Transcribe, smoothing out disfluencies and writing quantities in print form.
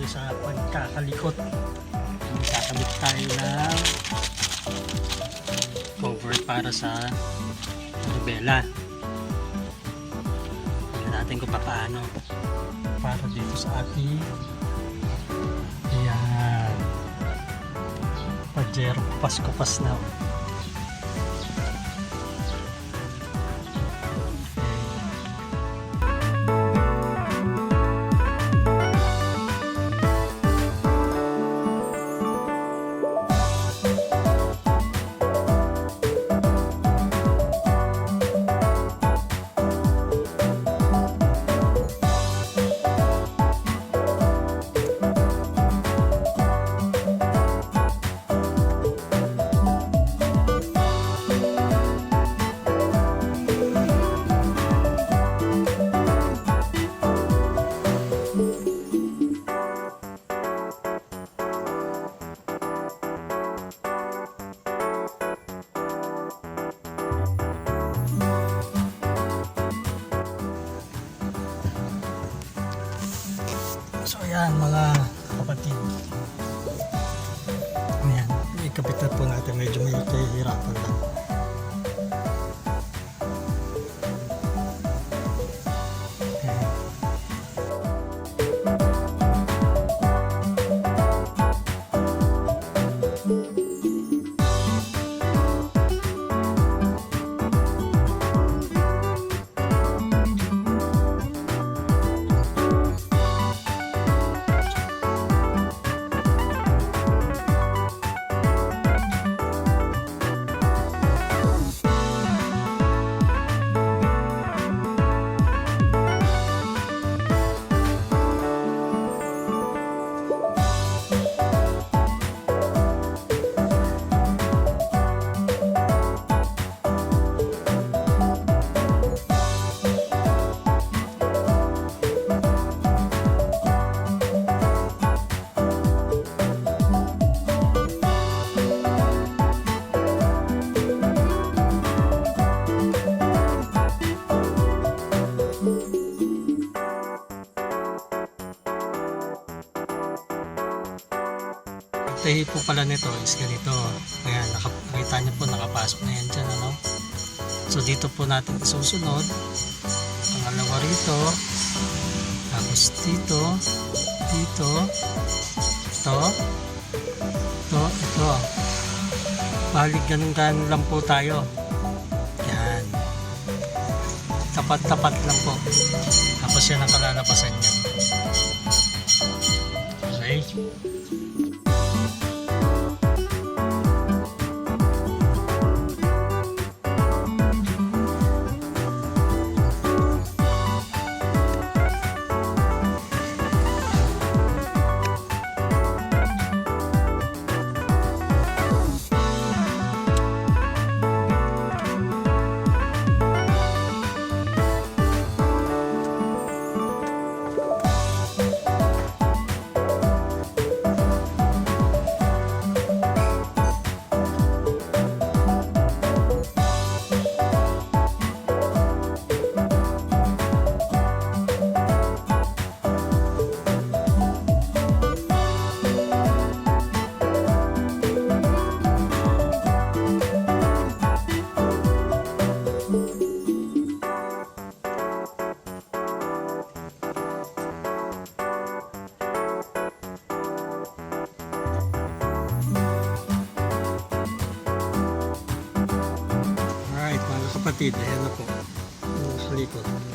tayo sa pagkakalikot. Magkakabit tayo ng cover para sa rubella. Tingnan natin kung paano para dito sa ating ayan pajero kupas-kupas na. So ayan mga kapatid, ayan, ikabit na po natin, medyo may kahihirapan lang. Tahi po pala nito is ganito. Ayan, nakita niyo po, nakapasok na yan dyan, ano? So dito po natin isusunod. Pangalawa rito. Tapos dito. Dito. Ito. Balik ganun lang po tayo. Yan. Tapat-tapat lang po. Tapos yan ang kalalabasan niya. Okay. Kapatid, ayan na po, nakalikot.